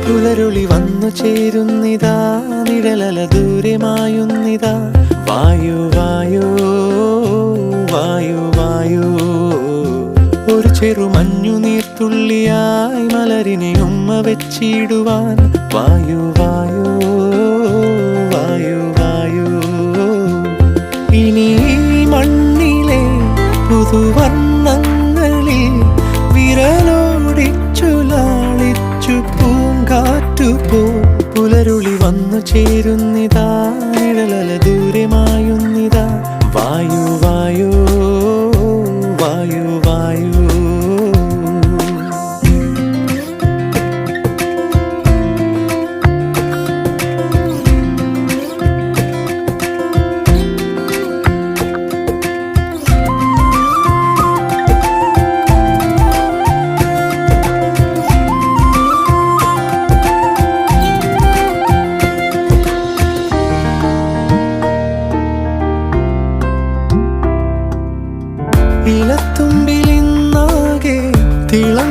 പുലരുളി വന്നു ചേരുന്നിതാ, നിഴലല ദൂരെ മായുന്നിതാ. വായു വായു വായു വായു, ഒരു ചെറു മഞ്ഞു നീർത്തുള്ളിയായി മലരിനെ ഉമ്മ വെച്ചിടുവാൻ. വായു വായു വായു വായു, ഇനി മണ്ണിലെ പുതുവർണ്ണങ്ങളിൽ വിരലോടിച്ചു ലാളിച്ചു പൂങ്കാറ്റുപോ. പുലരുളി വന്നു ചേരുന്നിതാ, നിഴലല ദൂരെ മായുന്നിതാ. വായു വായു വായു വായു. ഇലത്തുമ്പിലിന്നാകെ തിളം